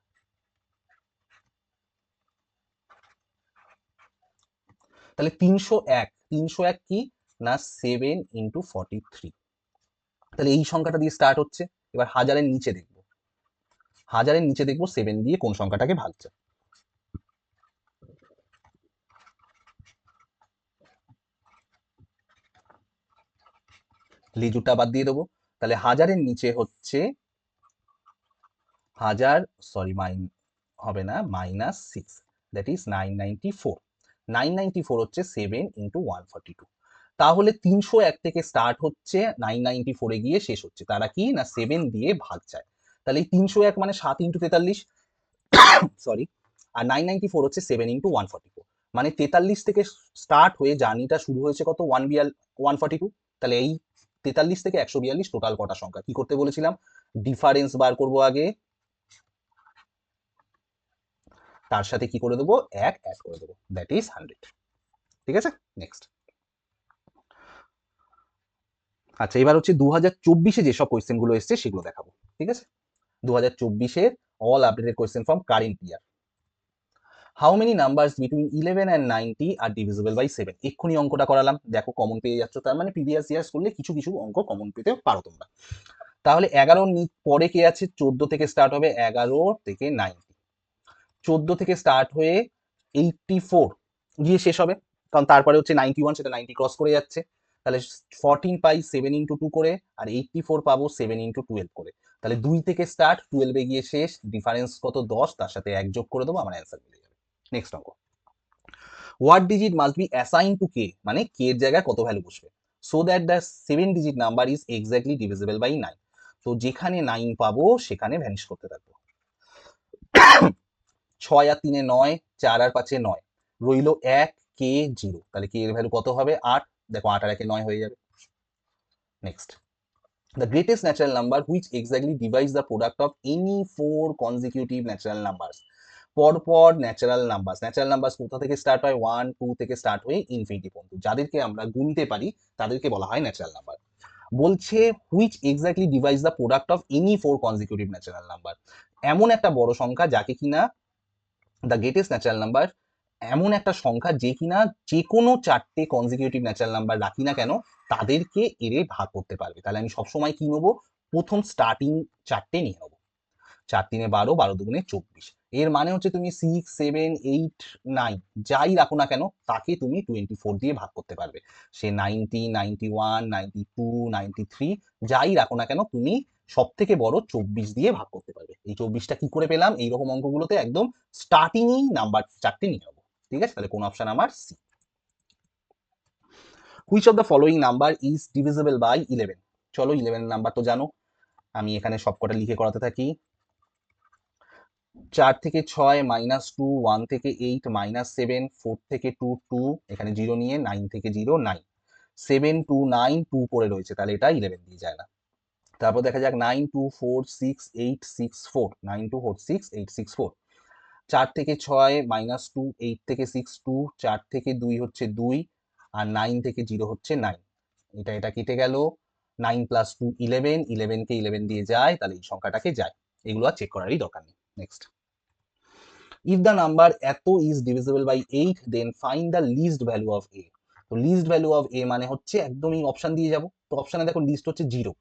তাহলে 301 কি না 7 ইন্টু 43। তাহলে এই সংখ্যাটা দিয়ে স্টার্ট হচ্ছে। এবার হাজারের নিচে দেখবো, 7 দিয়ে কোন সংখ্যাটাকে ভাগছে। লিজুটা বাদ দিয়ে দেবো। তাহলে হাজারের নিচে হচ্ছে হবে না, -6, দ্যাট ইজ 994। 994 হচ্ছে 7 ইন্টু 142। তাহলে 301 থেকে স্টার্ট হচ্ছে, 994 গিয়ে শেষ হচ্ছে। তারা কি না 7 দিয়ে ভাগ যায়। তাহলে এই 301 মানে 7 ইন্টু 43, সরি, আর 994 হচ্ছে 7 ইন্টু 144, মানে 43 থেকে স্টার্ট হয়ে জার্নিটা শুরু হয়েছে কত 142। তাহলে এই 43 থেকে 142 টোটাল কটা সংখ্যা, কি করতে বলেছিলাম? ডিফারেন্স বার করব আগে, তার সাথে কি করে দেবো, 1 অ্যাড করে দেবো, দ্যাট ইজ 100। ঠিক আছে, নেক্সট। আচ্ছা, এবার হচ্ছে 2024-এ যেসব কোয়েশ্চেন গুলো এসছে সেগুলো দেখাবো। ঠিক আছে, 2024-এর all updated question from current year. How many numbers between 11 and 90 are divisible by 7? এক্ষুনি অঙ্কটা করালাম, দেখো কমন পেয়ে যাচ্ছ, তার মানে প্রিভিয়াস ইয়ার্স করলে কিছু কিছু অঙ্ক কমন পেতে পারো তোমরা। তাহলে 11 পরে কে আছে? 14 থেকে স্টার্ট হবে, 11 থেকে 90। 14 থেকে স্টার্ট হয়ে 84 গিয়ে শেষ হবে, কারণ তারপরে হচ্ছে 91, সেটা 90 ক্রস করে যাচ্ছে। তাহলে 14 পাই 7 ইন্টু 2 করে, আর 84 পাবো 7 ইন্টু 12 করে। তাহলে 2 থেকে স্টার্ট, 12 গিয়ে শেষ, ডিফারেন্স কত 10, তার সাথে 1 যোগ করে দেবো, আমার অ্যান্সার মিলে যাবে। নেক্সট অঙ্ক। What digit must be assign to K, মানে কে এর জায়গায় কত ভ্যালু বসবে, so that the 7 digit number is exactly divisible by 9। তো যেখানে 9 পাবো সেখানে ভ্যানিশ করতে থাকবো। 6 আর 3 9, 4 আর 5 9, রইল 1 কে 0। তাহলে কে এর ভ্যালু কত হবে? 8। দেখো 8 আর 1 9 হয়ে যাবে। Next, the greatest natural number which exactly divides the product of any 4 consecutive natural numbers। পরপর ন্যাচারাল নাম্বারস কোথা থেকে স্টার্ট হয়? 1 2 থেকে স্টার্ট হয়ে ইনফিনিটি পর্যন্ত, যাদেরকে আমরা গুনতে পারি তাদেরকে বলা হয় ন্যাচারাল নাম্বার। বলছে which exactly divides the product of any 4 consecutive natural number. এমন একটা বড় সংখ্যা যাকে কিনা দ্য গ্রেটেস্ট ন্যাচারাল নাম্বার, এমন একটা সংখ্যা যে কিনা যে কোনো 4টে কনজিকিউটিভ ন্যাচারাল নাম্বার রাখি না কেন তাদেরকে এরে ভাগ করতে পারবে। তাহলে আমি সবসময় কি নেবো? প্রথম স্টার্টিং 4টে নিয়ে নেবো। 4 3 12, 12 2 24। এর মানে হচ্ছে তুমি 6 7 8 9 যাই রাখো না কেন তাকে তুমি 24 দিয়ে ভাগ করতে পারবে। সে 90 91 92 93 যাই রাখো না কেন তুমি সব থেকে বড় 24 দিয়ে ভাগ করতে পারবে। এই 24টা কি করে পেলাম? এইরকম অঙ্কগুলোতে একদম স্টার্টিংই নাম্বার 4টে নিয়ে নেবো। ঠিক আছে, তাহলে কোন অপশন আমার? C. Which of the following number is divisible by 11? চলো 11 নাম্বার তো জানো, আমি এখানে সবকটা লিখে করাতে থাকি। 4 থেকে 6 -2, 1 থেকে 8 -7, 4 থেকে 2 2, এখানে 0 নিয়ে 9 থেকে 0 9, 7 2 9 2 পড়ে রয়েছে, তাহলে এটা 11 দিয়ে যায় না। তারপর দেখা যাক 9 2 4 6 8 6 4, 9 2 4 6 8 6 4। 4 থেকে 6 -2, 8 থেকে 6 2, 4 থেকে 2 হচ্ছে 2, আর 9 থেকে 0 হচ্ছে 9। এটা কেটে গেল, 9 + 2 11, 11 কে 11 দিয়ে যায়, তাহলে এই সংখ্যাটাকে যায়। এগুলো আর চেক করারই দরকার নেই। নেক্সট, if the number এত is divisible by 8 then find the least value of a। তো least value of a মানে হচ্ছে একদমই অপশন দিয়ে যাব। তো অপশনে দেখো লিস্ট হচ্ছে 0,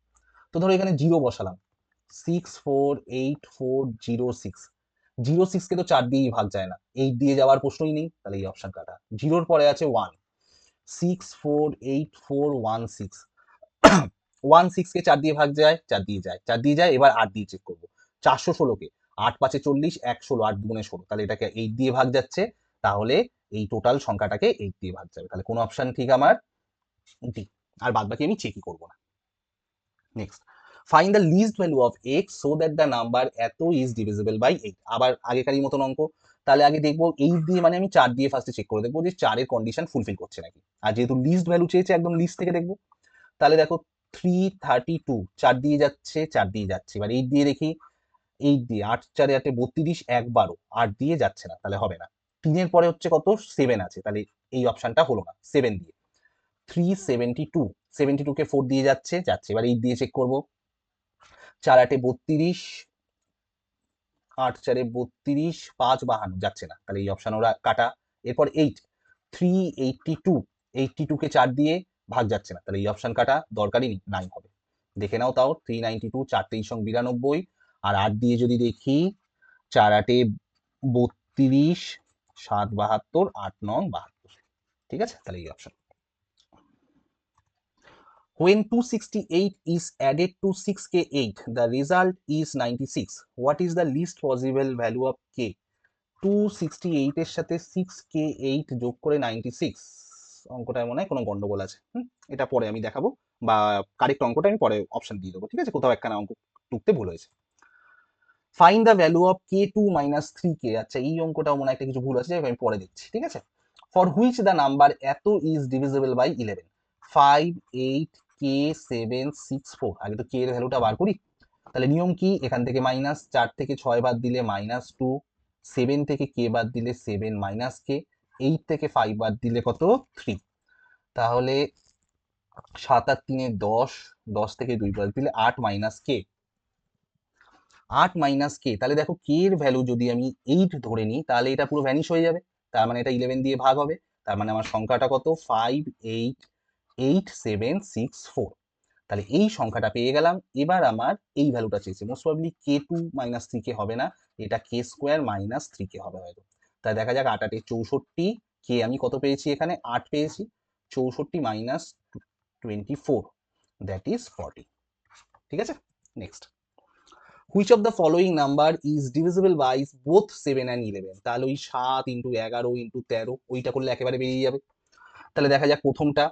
তো ধরো এখানে 0 বসালাম, 6 4 8 4 0 6। 0 6 কে তো 4 দিয়েই ভাগ যায় না, 8 দিয়ে যাওয়ার প্রশ্নই নেই, তাহলে এই অপশন কাটা। 0 এর পরে আছে 1, 6 4 8 4 1 6। 1 6 কে 4 দিয়ে ভাগ যায়, 4 দিয়ে যায়, 4 দিয়ে যায়। এবার 8 দিয়ে চেক করবো, 416 কে 8 5 40, 1 16, 8 2 16, তাহলে এটাকে 8 দিয়ে ভাগ যাচ্ছে, তাহলে এই টোটাল সংখ্যাটাকে 8 দিয়ে ভাগ যাবে। তাহলে কোন অপশন ঠিক আমার? ডি। আর বাদ বাকি আমি চেকই করবো না। Next, find the least value of x so that the number এত ইজ ডিভিজিবল বাই 8। আবার আগেকারই মতন অঙ্ক। তাহলে আগে দেখবো 8 দিয়ে, মানে আমি 4 দিয়ে ফার্স্টে চেক করে দেখবো যে 4 এর কন্ডিশন ফুলফিল করছে নাকি। আর যেহেতু লিস্ট ভ্যালু চেয়েছে একদম লিস্ট থেকে দেখবো। তাহলে দেখো 332 4 দিয়ে যাচ্ছে 4 দিয়ে যাচ্ছে, এবার 8 দিয়ে দেখি, 8 দিয়ে 8 4 8 32 1 12 8 দিয়ে যাচ্ছে না, তাহলে হবে না। 3 এর পরে হচ্ছে কত 7 আছে, তাহলে এই অপশনটা হলো না। 7 দিয়ে 372 72 কে 4 দিয়ে যাচ্ছে যাচ্ছে, এবার 8 দিয়ে চেক করব। 4 8 32 8 4 32 5 52 যাচ্ছে না, তাহলে এই অপশন ওরা কাটা। এরপর 8 382 82 কে 4 দিয়ে ভাগ যাচ্ছে না, তাহলে এই অপশন কাটা, দরকারই নেই, 9 হবে। দেখে নাও তাও 392 4 23 92 আর 8 দিয়ে যদি দেখি 4 8 32 7 72 8 9 72, ঠিক আছে, তাহলে এই option. When 268 is added to 6k8, the result is 96. What is the least possible value of k? 268 এর সাথে 6k8 যোগ করে 96, অঙ্কটায় মনে হয় কোনো গন্ডগোল আছে। এটা পরে আমি দেখাবো, বা কারেক্ট অঙ্কটা আমি পরে অপশন দিয়ে দেবো, ঠিক আছে, কোথাও একখানা অঙ্ক টুকতে ভুল হয়েছে। Find the value of k2 minus 3k, আচ্ছা এই অঙ্কটাও মনে হয় একটা কিছু ভুল আছে, আমি পরে দিচ্ছি, ঠিক আছে। ফর হুইচ দ্য নাম্বার এত ইজ ডিভিজিবল বাই 11, 5 8 k 7 6 4, আগে তো k এর ভ্যালুটা বার করি। তাহলে নিয়ম কি, এখান থেকে মাইনাস 4 থেকে 6 বাদ দিলে -2, 7 থেকে k বাদ দিলে 7 - k, 8 থেকে 5 বাদ দিলে কত 3, তাহলে 7 আর 3 10, 10 থেকে 2 বাদ দিলে 8 - k, 8 - k, তাহলে দেখো k এর ভ্যালু যদি আমি 8 ধরে নিই তাহলে এটা পুরো ভ্যানিশ হয়ে যাবে, তার মানে এটা 11 দিয়ে ভাগ হবে, তার মানে আমার সংখ্যাটা কত 5 8 8 7 6 4, তাহলে এই সংখ্যাটা পেয়ে গেলাম। এবার আমার এই ভ্যালুটা চেয়েছে, মোস্ট প্রবাবলি k2 - 3k হবে না, এটা k² - 3k হবে হয়তো। তাহলে দেখা যাক 8 8 64, k আমি কত পেয়েছি এখানে 8 পেয়েছি, 64 - 24, দ্যাট ইজ 40, ঠিক আছে। Next, which of the following number is divisible by both 7 and 11, তাহলে ওই 7 × 11 × 13 ওইটা করলে একেবারে বেরিয়ে যাবে। তাহলে দেখা যাক প্রথমটা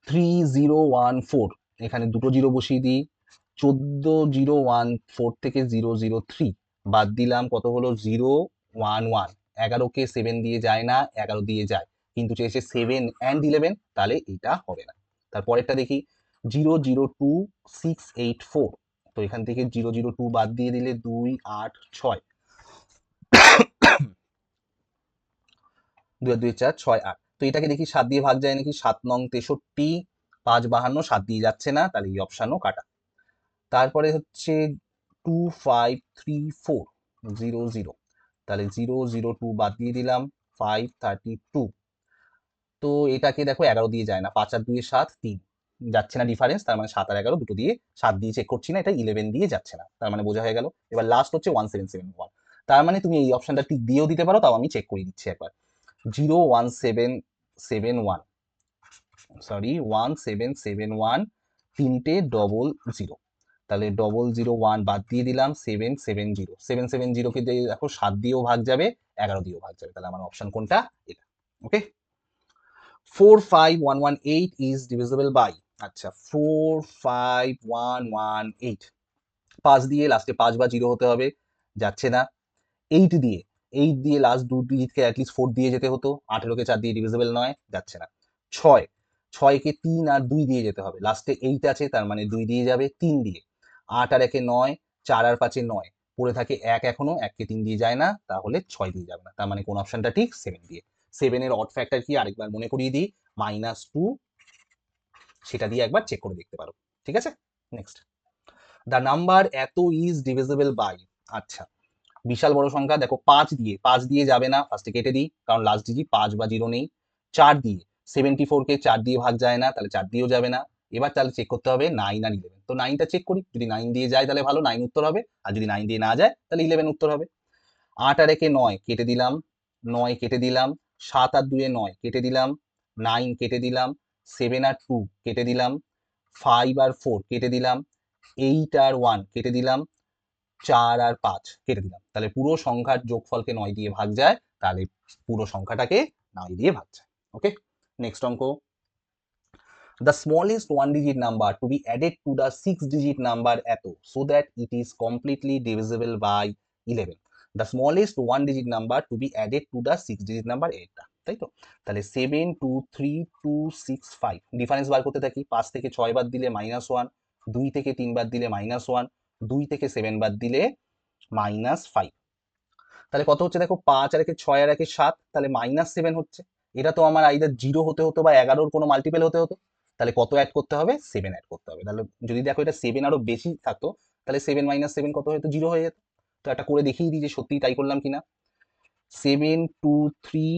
3014, এখানে দুটো জিরো বসিয়ে দিই, 14014 থেকে 003 বাদ দিলাম, কত হলো 011, 11 কে 7 দিয়ে যায় না, 11 দিয়ে যায়, কিন্তু চেয়েছে 7 and 11, তাহলে এটা হবে না। তারপরেরটা দেখি 002684, তো এখান থেকে 002 বাদ দিয়ে দিলে 2 8 6, 2 আর 2 4 6 8, তো এটাকে দেখি 7 দিয়ে ভাগ যায় নাকি, 7 9 63 5 52, 7 দিয়ে যাচ্ছে না, তাহলে এই অপশনও কাটা। তারপরে হচ্ছে 25340, তাহলে 002 বাদ দিয়ে দিলাম, 532, তো এটাকে দেখো 11 দিয়ে যায় না, 5 আর 2 7 3 যাচ্ছে না ডিফারেন্স, তার মানে 7 আর 11 দুটো দিয়ে, 7 দিয়ে চেক করছি না, এটা 11 দিয়ে যাচ্ছে না, তার মানে বোঝা হয়ে গেল। এবার লাস্ট হচ্ছে 1771, তার মানে তুমি এই অপশনটা টিক দিয়েও দিতে পারো, তাও আমি চেক করে দিচ্ছি একবার। 01771, সরি 1771, তিনটে ডবল জিরো, তাহলে 001 বাদ দিয়ে দিলাম, 770, 770 কে দেখো 7 দিয়েও ভাগ যাবে 11 দিয়েও ভাগ যাবে, তাহলে আমার অপশন কোনটা, এটা। ওকে, 45118 ইজ ডিভিজিবল বাই, আচ্ছা 45118, 5 দিয়ে লাস্টে 5 বা 0 হতে হবে, যাচ্ছে না। 8 দিয়ে, 8 দিয়ে লাস্ট দু ডিজিটকে অ্যাটলিস্ট 4 দিয়ে যেতে হতো, 18 কে 4 দিয়ে ডিভিজিবল নয়, যাচ্ছে না। 6, 6 কে 3 আর 2 দিয়ে যেতে হবে, লাস্টে 8 আছে, তার মানে 2 দিয়ে যাবে 3 দিয়ে। 8 আর 1 9, 4 আর 5 9, পড়ে থাকে 1 এখনো, 1 কে 3 দিয়ে যায় না, তাহলে 6 দিয়ে যাবে না, তার মানে কোন অপশনটা ঠিক, 7 দিয়ে। 7 এর অড ফ্যাক্টর কি আরেকবার মনে করিয়ে দিই, -2, সেটা দিয়ে একবার চেক করে দেখতে পারো, ঠিক আছে। নেক্সট, দ্য নাম্বার এত ইজ ডিভিজিবল বাই, আচ্ছা বিশাল বড় সংখ্যা, দেখো 5 দিয়ে যাবে না, ফার্স্টে কেটে দিই, কারণ লাস্ট ডিজিট 5 বা 0 নেই। 4 দিয়ে, 74 কে 4 দিয়ে ভাগ যায় না, তাহলে 4 দিয়েও যাবে না। এবার তাহলে চেক করতে হবে 9 আর 11, তো 9টা চেক করি, যদি 9 দিয়ে যায় তাহলে ভালো, 9 উত্তর হবে, আর যদি 9 দিয়ে না যায় তাহলে 11 উত্তর হবে। 8 আর 1 9 কেটে দিলাম, 9 কেটে দিলাম, 7 আর 2 9 কেটে দিলাম, 9 কেটে দিলাম, 7 আর 2 কেটে দিলাম, 5 আর 4 কেটে দিলাম, 8 আর 1 কেটে দিলাম, 4 আর 5 কেটে দিলাম, তাহলে পুরো সংখ্যার যোগফলকে 9 দিয়ে ভাগ যায়, তাহলে পুরো সংখ্যাটাকে 9 দিয়ে ভাগ যায়। ওকে, নেক্সট অঙ্ক, the smallest one digit number to be added to the 6 digit number এত, so that it is completely divisible by 11, the smallest one digit number to be added to the 6 digit number এটা, তাই তো? তাহলে 7 2 3 2 6 5 difference বার করতে থাকি। 5 থেকে 6 বাদ দিলে -1, 2 থেকে 3 বাদ দিলে -1, 2 থেকে 7 বাদ দিলে -5। তাহলে কত হচ্ছে দেখো, 5 আর একে 6 আর একে 7, তাহলে -7 হচ্ছে। এটা তো আমার আইদার 0 হতে হতো বা 11-র কোনো মাল্টিপল হতে হতো। তাহলে কত অ্যাড করতে হবে? 7 অ্যাড করতে হবে। তাহলে যদি দেখো এটা 7 আরো বেশি থাকতো, তাহলে 7 - 7 কত হতো? 0 হয়ে যেত। তো একটা করে দেখিয়ে দিই যে সত্যি তাই করলাম কিনা। 7 2 3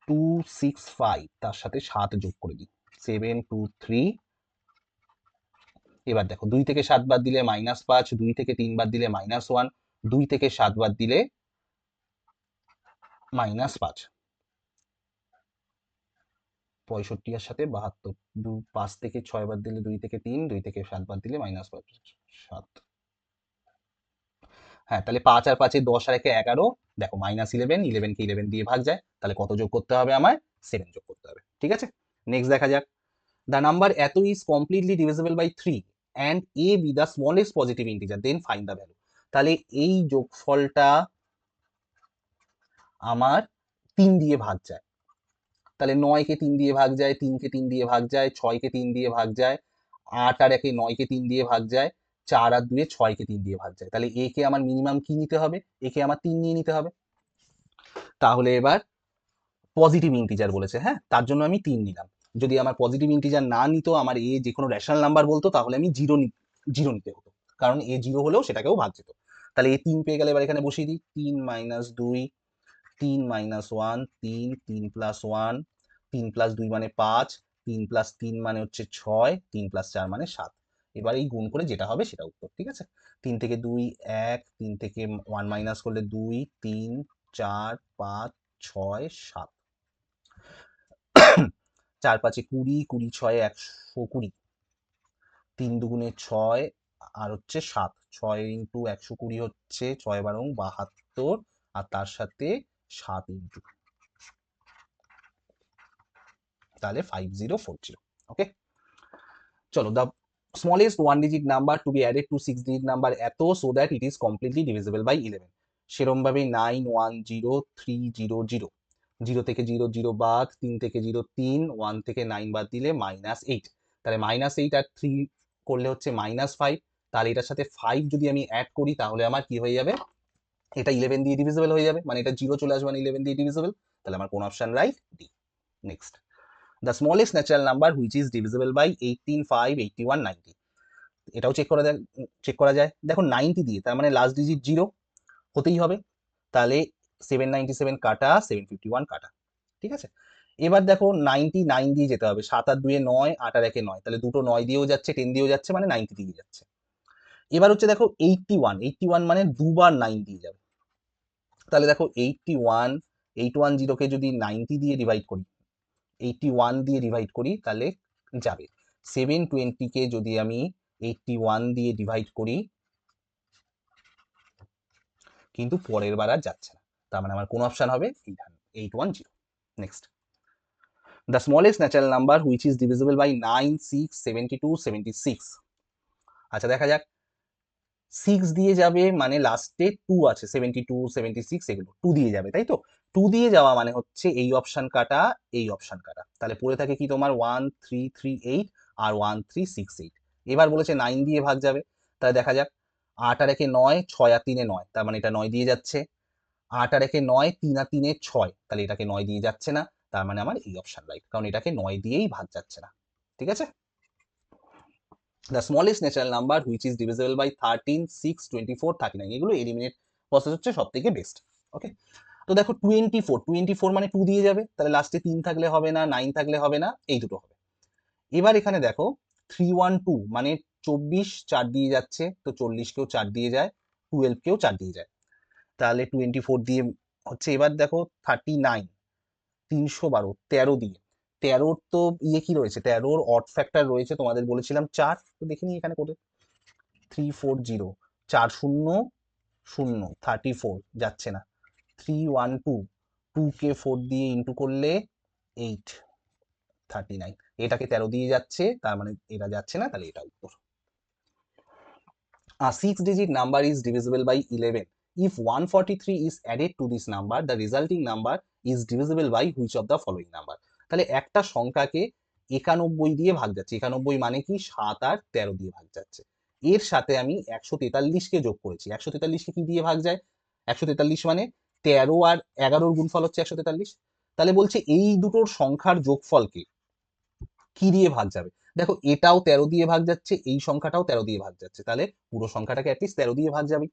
2 6 5 তার সাথে 7 যোগ করে দিই। 7 2 3, এবার দেখো 2 থেকে 7 বাদ দিলে -5, 2 থেকে 3 বাদ দিলে -1, 2 থেকে 7 বাদ দিলে -5। 65 এর সাথে 72, 5 থেকে 6 বাদ দিলে 2 থেকে 3, 2 থেকে 7 বাদ দিলে -5, 7। হ্যাঁ, তাহলে 5 আর 5 এ 10 আর একে 11, দেখো -11, 11 কে 11 দিয়ে ভাগ যায়, তাহলে কত যোগ করতে হবে আমার? 7 যোগ করতে হবে। ঠিক আছে, নেক্সট দেখা যাক। The number এত is completely divisible by 3 and a be the smallest positive integer, then find the value। তাহলে এই যোগফলটা আমার 3 দিয়ে ভাগ যায়। তাহলে 9 কে 3 দিয়ে ভাগ যায়, 3 কে 3 দিয়ে ভাগ যায়, 6 কে 3 দিয়ে ভাগ যায়, 8 আর 1 9 কে 3 দিয়ে ভাগ যায়, 4 আর 2 6 কে 3 দিয়ে ভাগ যায়। তাহলে এ কে আমার মিনিমাম কি নিতে হবে? একে আমার 3 নিয়ে নিতে হবে। তাহলে এবার পজিটিভ ইন্টিজার বলেছে, হ্যাঁ, তার জন্য আমি 3 নিলাম। যদি আমার পজিটিভ ইন্টিজার না নিত, আমার এ যে কোনো রেশনাল নাম্বার বলতো, তাহলে আমি 0 নিতে হতো, কারণ এ 0 হলেও সেটাকেও ভাগ যেত। তাহলে এ 3 পেয়ে গেলে এবার এখানে বসিয়ে দিই। 3 - 2, 3 - 1, 3, 3 + 1, 3 + 2 মানে 5, 3 + 3 মানে হচ্ছে 6, 3 + 4 মানে 7। এবার এই গুণ করে যেটা হবে সেটা উত্তর। ঠিক আছে, 3 থেকে 2 1, 3 থেকে 1 মাইনাস করলে 2, 3 4 5 6 7, 4 5 20, 20 6 120, 3 2 6 আর হচ্ছে 7, 6 ইন্টু 120 হচ্ছে 6 12 72, আর তার সাথে 7 ইন্টু, তাহলে 5040। ওকে, চলো, the smallest 1 digit number to be added to 6 digit number এত so that it is completely divisible by 11। সেরম ভাবে 910300, 0 থেকে 0 0 বাদ, 3 থেকে 0 3, 1 থেকে 9 বাদ দিলে -8। তাহলে -8 আর 3 করলে হচ্ছে -5। তাহলে এটার সাথে 5 যদি আমি অ্যাড করি, তাহলে আমার কি হয়ে যাবে? এটা 11 দিয়ে ডিভিজিবল হয়ে যাবে, মানে এটা 0 চলে আসবে, মানে 11 দিয়ে ডিভিজিবল। তাহলে আমার কোন option right? D. Next, the smallest natural number which is divisible by 18 5 81 90। এটাও চেক করা যায়। দেখো 90 দিয়ে, তার মানে লাস্ট ডিজিট 0 হতেই হবে। তাহলে 797 কাটা, 751 কাটা। ঠিক আছে, এবার দেখো 99 দিয়ে যেতে হবে। 7 আর 2 এ 9, 8 আর 1 এ 9, তাহলে দুটো 9 দিয়েও যাচ্ছে, 10 দিয়েও যাচ্ছে, মানে 90 দিয়ে যাচ্ছে। এবার হচ্ছে দেখো 81 মানে দুবার 9 দিয়ে যাবে। তাহলে দেখো 810 কে যদি 90 দিয়ে ডিভাইড করি, 81 দিয়ে ডিভাইড করি, তাহলে যাবে। 720 কে যদি আমি 81 দিয়ে ডিভাইড করি, কিন্তু পরের বার আর যাচ্ছে না, তার মানে আমার কোন অপশন হবে? 810। Next, the smallest natural number which is divisible by 9 6 72 76। আচ্ছা, দেখা যাক। 6 দিয়ে যাবে মানে লাস্টে 2 আছে, 72 76 এগুলো 2 দিয়ে যাবে, তাই তো? 2 দিয়ে যাওয়া মানে হচ্ছে এই অপশন কাটা, এই অপশন কাটা। তাহলে পড়ে থাকে কি তোমার 1338 আর 1368। এবার বলেছে 9 দিয়ে ভাগ যাবে, তাহলে দেখা যাক। 8 আর 1 এ 9, 6 আর 3 এ 9, তার মানে এটা 9 দিয়ে যাচ্ছে। 8 আর 1 এ 9, 3 আর 3 এ 6, তাহলে এটাকে 9 দিয়ে যাচ্ছে না, তার মানে আমার এই অপশন রাইট, কারণ এটাকে 9 দিয়েই ভাগ যাচ্ছে না। ঠিক আছে, the smallest natural number which is divisible by 13 6 24 39, এগুলো এলিমিনেট প্রসেস হচ্ছে সব থেকে বেস্ট। ওকে, তো দেখো 24 মানে 2 দিয়ে যাবে, তাহলে লাস্টে 3 থাকলে হবে না, 9 থাকলে হবে না, এই দুটো হবে। এবার এখানে দেখো 312 মানে 24 4 দিয়ে যাচ্ছে, তো 40 কেও 4 দিয়ে যায়, 12 কেও 4 দিয়ে যায়, তাহলে 24 দিয়ে হচ্ছে। এবার দেখো 39 312 13 দিয়ে, 13 তো ইয়ে কি রয়েছে, 13 অড ফ্যাক্টর রয়েছে, তোমাদের বলেছিলাম 4, তো দেখে নি এখানে করে। 340 4 0 0 34 যাচ্ছে না। 312 2 কে 4 দিয়ে ইন্টু করলে 8 39, এটাকে 13 দিয়ে যাচ্ছে, তার মানে এটা যাচ্ছে না, তাহলে এটা উত্তর। A 6-digit number is divisible by 11 if 143 is added to this number, the resulting number is divisible by which of the following number. তাহলে একটা সংখ্যাকে 91 দিয়ে ভাগ যাচ্ছে, 91 মানে কি 7 আর 13 দিয়ে ভাগ যাচ্ছে। এর সাথে আমি 143কে যোগ করেছি, 143কে কি দিয়ে ভাগ যায়, 143 মানে 13 আর 11 গুণফল হচ্ছে 143। তাহলে বলছে এই দুটোর সংখ্যার যোগফলকে কি দিয়ে ভাগ যাবে, দেখো এটাও 13 দিয়ে ভাগ যাচ্ছে, এই সংখ্যাটাও 13 দিয়ে ভাগ যাচ্ছে, তাহলে পুরো সংখ্যাটাকে অ্যাটলিস্ট 13 দিয়ে ভাগ যাবে।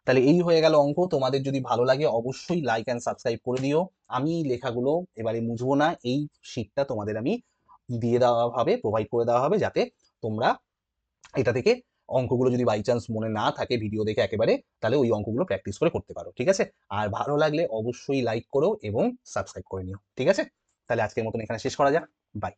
তাহলে এই হয়ে গেল অঙ্ক। তোমাদের যদি ভালো লাগে অবশ্যই লাইক অ্যান্ড সাবস্ক্রাইব করে দিও। আমি এই লেখাগুলো এবারে মুছবো না, এই শিটটা তোমাদের আমি দিয়ে দেওয়া হবে, প্রোভাইড করে দেওয়া হবে, যাতে তোমরা এটা থেকে অঙ্কগুলো যদি বাই চান্স মনে না থাকে ভিডিও দেখে একেবারে, তাহলে ওই অঙ্কগুলো প্র্যাকটিস করে করতে পারো, ঠিক আছে? আর ভালো লাগলে অবশ্যই লাইক করো এবং সাবস্ক্রাইব করে নিও, ঠিক আছে? তাহলে আজকের মতন এখানে শেষ করা যাক। বাই।